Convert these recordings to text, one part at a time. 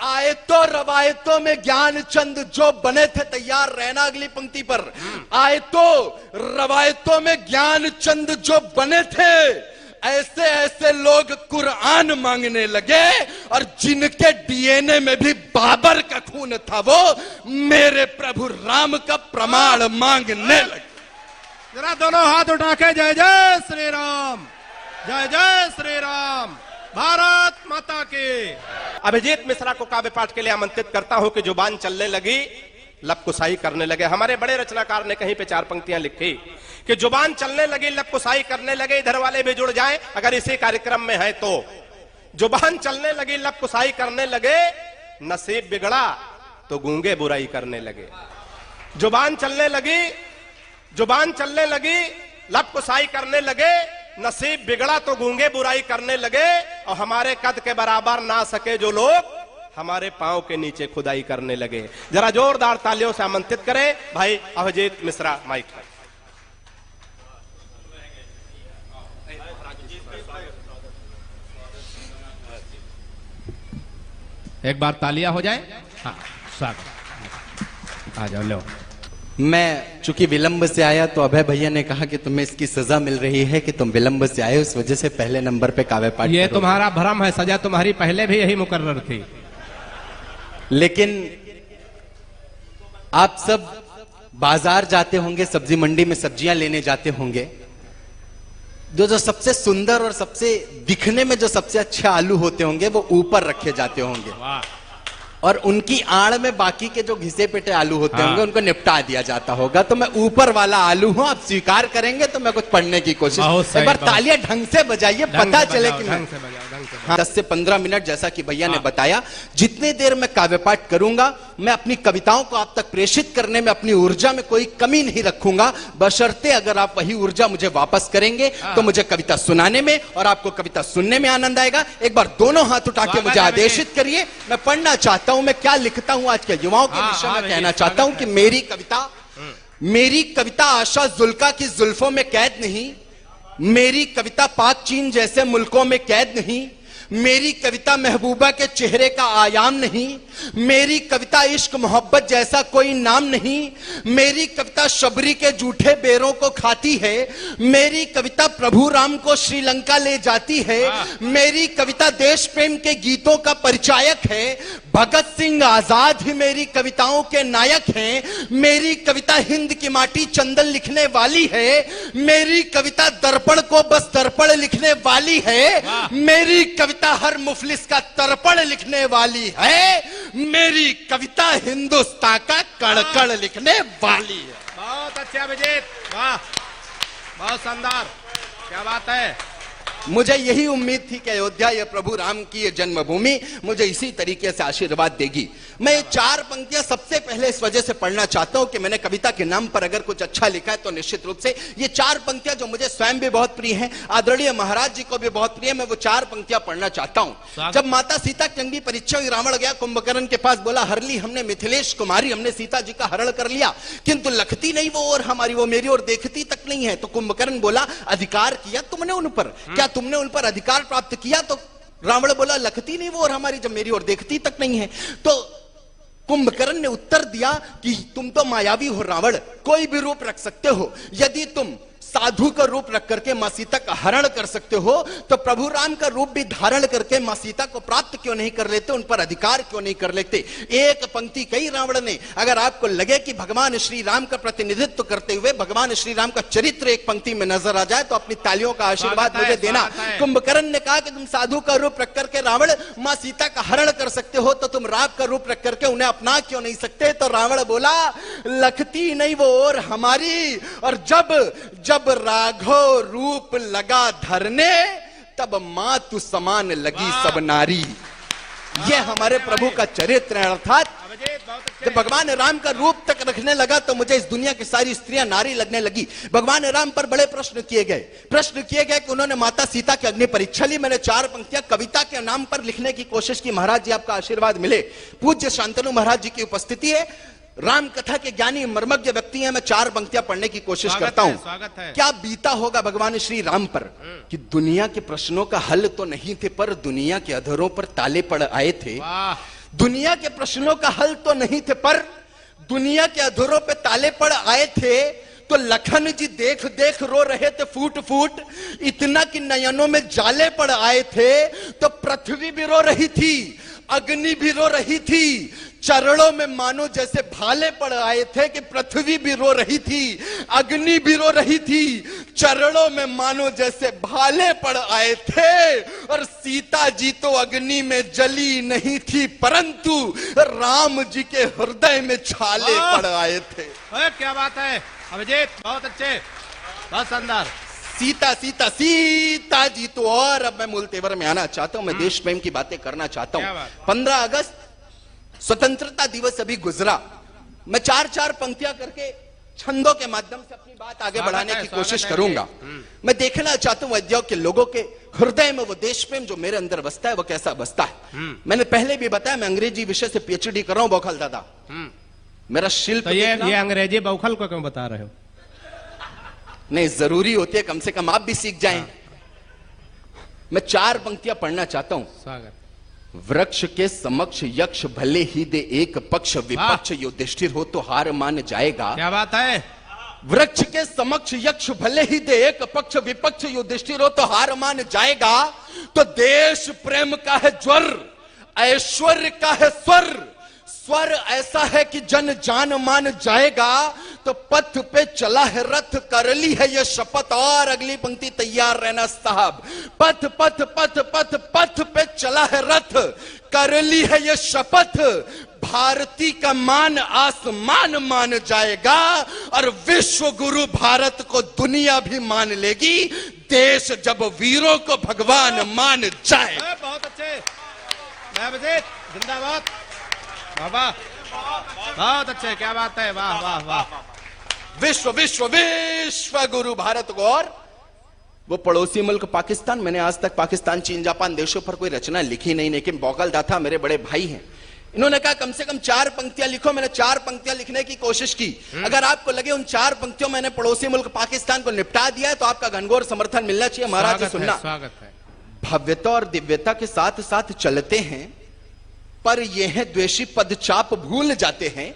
आयतों रवायतों में ज्ञान चंद जो बने थे, तैयार रहना अगली पंक्ति पर। आयतों रवायतों में ज्ञान चंद जो बने थे, ऐसे ऐसे लोग कुरान मांगने लगे, और जिनके डीएनए में भी बाबर का खून था, वो मेरे प्रभु राम का प्रमाण मांगने लगे। जरा दोनों हाथ उठा के जय जय श्री राम, जय जय श्री राम, भारत माता की। अभिजीत मिश्रा को काव्य पाठ के लिए आमंत्रित करता हूं कि जुबान चलने लगी, लब कुसाई करने लगे। हमारे बड़े रचनाकार ने कहीं पे 4 पंक्तियां लिखी कि जुबान चलने लगी, लब कुसाई करने लगे। इधर वाले भी जुड़ जाएं अगर इसी कार्यक्रम में है तो। जुबान चलने लगी, लब कुसाई करने लगे, नसीब बिगड़ा तो गूंगे बुराई करने लगे। जुबान चलने लगी, जुबान चलने लगी, लब कुसाई करने लगे, नसीब बिगड़ा तो गूंगे बुराई करने लगे। और हमारे कद के बराबर ना सके जो लोग, हमारे पांव के नीचे खुदाई करने लगे। जरा जोरदार तालियों से आमंत्रित करें भाई अभिजीत मिश्रा माइक पर। एक बार तालियां हो जाए। हाँ, स्वागत, आ जाओ लो। मैं चूंकि विलंब से आया तो अभय भैया ने कहा कि तुम्हें इसकी सजा मिल रही है कि तुम विलंब से आए, उस वजह से पहले नंबर पे काव्य पाठ। ये तुम्हारा भ्रम है, सजा तुम्हारी पहले भी यही मुकर्रर थी। लेकिन आप सब बाजार जाते होंगे, सब्जी मंडी में सब्जियां लेने जाते होंगे, जो सबसे सुंदर और सबसे दिखने में जो सबसे अच्छे आलू होते होंगे वो ऊपर रखे जाते होंगे, और उनकी आड़ में बाकी के जो घिसे पिटे आलू होते होंगे उनको निपटा दिया जाता होगा। तो मैं ऊपर वाला आलू हूं, आप स्वीकार करेंगे तो मैं कुछ पढ़ने की कोशिश। एक बार तालियां ढंग से बजाइए, पता चले कि मैं 10 से 15 मिनट, जैसा कि भैया ने बताया, जितने देर मैं काव्य पाठ करूंगा, मैं अपनी कविताओं को आप तक प्रेषित करने में अपनी ऊर्जा में कोई कमी नहीं रखूंगा, बशर्ते अगर आप वही ऊर्जा मुझे वापस करेंगे तो मुझे कविता सुनाने में और आपको कविता सुनने में आनंद आएगा। एक बार दोनों हाथ उठा के मुझे आदेशित करिए। मैं पढ़ना चाहता हूं, मैं क्या लिखता हूं आज के युवाओं के विषय में कहना चाहता हूं कि मेरी कविता आशा जुल्का की जुल्फों में कैद नहीं, मेरी कविता पाक चीन जैसे मुल्कों में कैद नहीं, मेरी कविता महबूबा के चेहरे का आयाम नहीं, मेरी कविता इश्क मोहब्बत जैसा कोई नाम नहीं, मेरी कविता शबरी के जूठे बेरों को खाती है, मेरी कविता प्रभु राम को श्रीलंका ले जाती है, मेरी कविता देश प्रेम के गीतों का परिचायक है, भगत सिंह आजाद ही मेरी कविताओं के नायक हैं, मेरी कविता हिंद की माटी चंदन लिखने वाली है, मेरी कविता दर्पण को बस दर्पण लिखने वाली है, मेरी कविता हर मुफलिस का तर्पण लिखने वाली है, मेरी कविता हिंदुस्तान का कण कण लिखने वाली है। बहुत अच्छे अभिजीत, वाह, बहुत शानदार, क्या बात है। मुझे यही उम्मीद थी कि अयोध्या ये प्रभु राम की ये जन्मभूमि मुझे इसी तरीके से आशीर्वाद देगी। मैं ये 4 पंक्तियां सबसे पहले इस वजह से पढ़ना चाहता हूं कि मैंने कविता के नाम पर अगर कुछ अच्छा लिखा है तो निश्चित रूप से ये 4 पंक्तियां जो मुझे स्वयं भी बहुत प्रिय हैं, आदरणीय महाराज जी को भी बहुत प्रिय है, मैं वो 4 पंक्तियां पढ़ना चाहता हूं। जब माता सीता की अंगी परीक्षा हुई, रावण गया कुंभकर्ण के पास, बोला हर ली हमने मिथिलेश कुमारी, हमने सीता जी का हरण कर लिया, किंतु लखती नहीं वो और हमारी, वो मेरी और देखती तक नहीं है। तो कुंभकर्ण बोला अधिकार किया तुमने उन पर, क्या तुमने उन पर अधिकार प्राप्त किया? तो रावण बोला लखती नहीं वो और हमारी, जब मेरी और देखती तक नहीं है। तो कुंभकर्ण ने उत्तर दिया कि तुम तो मायावी हो रावण, कोई भी रूप रख सकते हो, यदि तुम साधु का रूप रख करके मां सीता का हरण कर सकते हो तो प्रभु राम का रूप भी धारण करके मां सीता को प्राप्त क्यों नहीं कर लेते, उन पर अधिकार क्यों नहीं कर लेते। एक पंक्ति कही रावण ने। अगर आपको लगे कि भगवान श्री राम का प्रतिनिधित्व करते हुए भगवान श्री राम का चरित्र एक पंक्ति में नजर आ जाए तो अपनी तालियों का आशीर्वाद मुझे देना। कुंभकर्ण ने कहा कि तुम साधु का रूप रख करके रावण मां सीता का हरण कर सकते हो, तो तुम राम का रूप रख करके उन्हें अपना क्यों नहीं सकते? तो रावण बोला लखती नहीं वो और हमारी, और जब राघव रूप लगा धरने तब मातु समान लगी सब नारी। ये हमारे प्रभु का चरित्र है। अर्थात जब भगवान राम का रूप तक रखने लगा तो मुझे इस दुनिया की सारी स्त्रियां नारी लगने लगी। भगवान राम पर बड़े प्रश्न किए गए कि उन्होंने माता सीता की अग्नि परीक्षा ली। मैंने 4 पंक्तियां कविता के नाम पर लिखने की कोशिश की। महाराज जी आपका आशीर्वाद मिले। पूज्य शांतनु महाराज जी की उपस्थिति है, राम कथा के ज्ञानी मर्मज्ञ व्यक्ति हैं। मैं 4 पंक्तियां पढ़ने की कोशिश करता हूं। क्या बीता होगा भगवान श्री राम पर कि दुनिया के प्रश्नों का हल तो नहीं थे, पर दुनिया के अधरों पर ताले पड़ आए थे। दुनिया के प्रश्नों का हल तो नहीं थे, पर दुनिया के अधूरों पे ताले पड़ आए थे। तो लखन जी देख देख रो रहे थे फूट फूट, इतना कि नयनों में जाले पड़ आए थे। तो पृथ्वी भी रो रही थी, अग्नि भी रो रही थी, चरणों में मानो जैसे भाले पड़ आए थे कि पृथ्वी भी रो रही थी, अग्नि भी रो रही थी, चरणों में मानो जैसे भाले पड़ आए थे। और सीता जी तो अग्नि में जली नहीं थी, परंतु राम जी के हृदय में छाले पड़ आए थे। क्या बात है अभिजीत, बहुत अच्छे, बहुत शानदार। सीता सीता सीता जी तो। और अब मैं मूल तेवर में आना चाहता हूं, मैं देश प्रेम की बातें करना चाहता हूं। 15 अगस्त स्वतंत्रता दिवस अभी गुजरा। मैं चार चार पंक्तियां करके छंदों के माध्यम से अपनी बात आगे बढ़ाने की कोशिश करूंगा। मैं देखना चाहता हूं अयोध्या के लोगों के हृदय में वो देश प्रेम जो मेरे अंदर बसता है वो कैसा बसता है। मैंने पहले भी बताया मैं अंग्रेजी विषय से पीएचडी कर रहा हूं बौखल दादा। मेरा शिल्प तो ये अंग्रेजी बौखल को क्यों बता रहे हो? नहीं, जरूरी होती है, कम से कम आप भी सीख जाएं। मैं चार पंक्तियां पढ़ना चाहता हूं। स्वागत। वृक्ष के समक्ष यक्ष भले ही दे एक पक्ष, विपक्ष युधिष्ठिर हो तो हार मान जाएगा। क्या बात है। वृक्ष के समक्ष यक्ष भले ही दे एक पक्ष, विपक्ष युधिष्ठिर हो तो हार मान जाएगा। तो देश प्रेम का है ज्वर, ऐश्वर्य का है स्वर, स्वर ऐसा है कि जन जान मान जाएगा। तो पथ पे चला है रथ, कर ली है ये शपथ। और अगली पंक्ति तैयार रहना साहब। पथ पथ पथ पथ पथ पे चला है रथ, कर ली है ये शपथ। भारती का मान आसमान मान जाएगा, और विश्व गुरु भारत को दुनिया भी मान लेगी। देश जब वीरों को भगवान मान जाए। बहुत अच्छे, जिंदाबाद, वाह, बहुत अच्छे, क्या बात है, वाह वाह वाह। विश्व विश्व विश्व गुरु भारत को। और वो पड़ोसी मुल्क पाकिस्तान, मैंने आज तक पाकिस्तान चीन जापान देशों पर कोई रचना लिखी नहीं, लेकिन बौकलदा था, मेरे बड़े भाई हैं, इन्होंने कहा कम से कम 4 पंक्तियां लिखो। मैंने 4 पंक्तियां लिखने की कोशिश की। अगर आपको लगे उन 4 पंक्तियों मैंने पड़ोसी मुल्क पाकिस्तान को निपटा दिया है तो आपका घनघोर समर्थन मिलना चाहिए। महाराज जी सुनना, स्वागत है। भव्यता और दिव्यता के साथ साथ चलते हैं, पर यह है द्वेषी पदचाप भूल जाते हैं।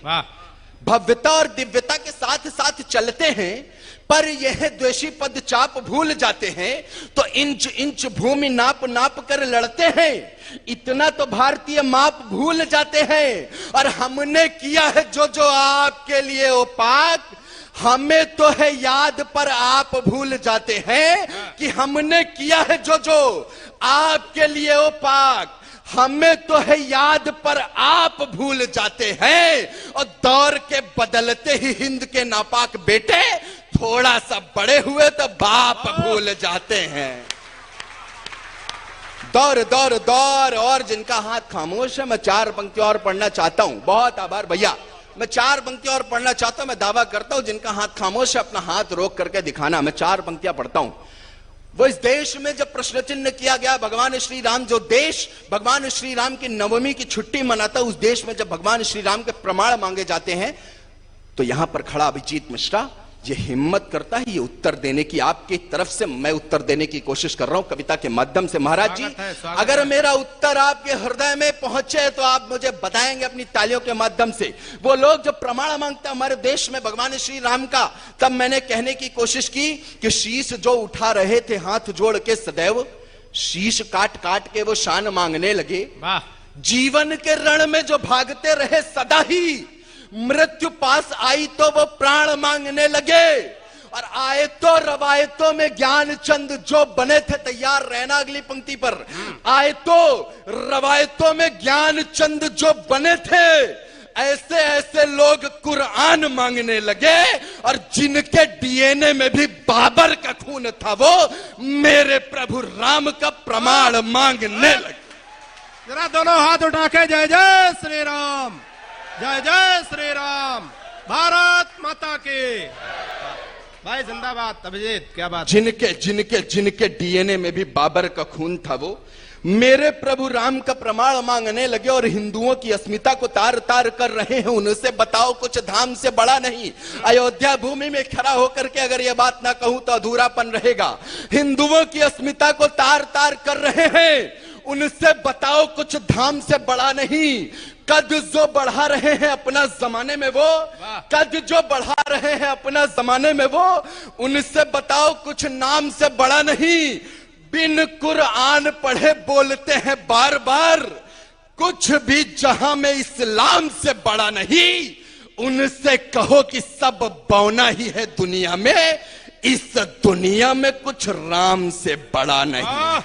भव्यता और दिव्यता के साथ साथ चलते हैं, पर यह द्वेषी पदचाप भूल जाते हैं। तो इंच इंच भूमि नाप नाप कर लड़ते हैं, इतना तो भारतीय माप भूल जाते हैं। और हमने किया है जो जो आपके लिए ओ पाक, हमें तो है याद पर आप भूल जाते हैं कि हमने किया है जो जो आपके लिए ओ पाक। हमें तो है याद पर आप भूल जाते हैं। और दौर के बदलते ही हिंद के नापाक बेटे थोड़ा सा बड़े हुए तो बाप भूल जाते हैं। दौर दौर दौर। और जिनका हाथ खामोश है, मैं 4 पंक्तियां और पढ़ना चाहता हूं। बहुत आभार भैया, मैं 4 पंक्तियां और पढ़ना चाहता हूं। मैं दावा करता हूं जिनका हाथ खामोश है अपना हाथ रोक करके दिखाना। मैं 4 पंक्तियां पढ़ता हूं। वो इस देश में जब प्रश्न चिन्ह किया गया, भगवान श्री राम, जो देश भगवान श्री राम की नवमी की छुट्टी मनाता, उस देश में जब भगवान श्री राम के प्रमाण मांगे जाते हैं, तो यहां पर खड़ा अभिजीत मिश्रा ये हिम्मत करता है ये उत्तर देने की। आपकी तरफ से मैं उत्तर देने की कोशिश कर रहा हूं कविता के माध्यम से। महाराज जी, अगर मेरा उत्तर आपके हृदय में पहुंचे तो आप मुझे बताएंगे अपनी तालियों के माध्यम से। वो लोग जो प्रमाण मांगते हैं हमारे देश में भगवान श्री राम का, तब मैंने कहने की कोशिश की कि शीश जो उठा रहे थे हाथ जोड़ के सदैव, शीश काट काट के वो शान मांगने लगे। जीवन के रण में जो भागते रहे सदा ही, मृत्यु पास आई तो वो प्राण मांगने लगे। और आयतों रवायतों में ज्ञान चंद जो बने थे, तैयार रहना अगली पंक्ति पर, आयतों रवायतों में ज्ञान चंद जो बने थे, ऐसे ऐसे लोग कुरान मांगने लगे। और जिनके डीएनए में भी बाबर का खून था, वो मेरे प्रभु राम का प्रमाण मांगने लगे। जरा दोनों हाथ उठा के जय जय श्री राम, जय जय श्री राम, भारत माता की। भाई जिंदाबाद अभिजीत, क्या बात। जिनके जिनके जिनके डीएनए में भी बाबर का खून था, वो मेरे प्रभु राम का प्रमाण मांगने लगे। और हिंदुओं की अस्मिता को तार तार कर रहे हैं। उनसे बताओ कुछ धाम से बड़ा नहीं। अयोध्या भूमि में खड़ा होकर के अगर यह बात ना कहूं तो अधूरापन रहेगा। हिंदुओं की अस्मिता को तार तार कर रहे हैं, उनसे बताओ कुछ धाम से बड़ा नहीं। कद जो बढ़ा रहे हैं अपना जमाने में वो, कद जो बढ़ा रहे हैं अपना जमाने में वो, उनसे बताओ कुछ नाम से बड़ा नहीं। बिन कुरान पढ़े बोलते हैं बार बार, कुछ भी जहां में इस्लाम से बड़ा नहीं। उनसे कहो कि सब बौना ही है दुनिया में, इस दुनिया में कुछ राम से बड़ा नहीं।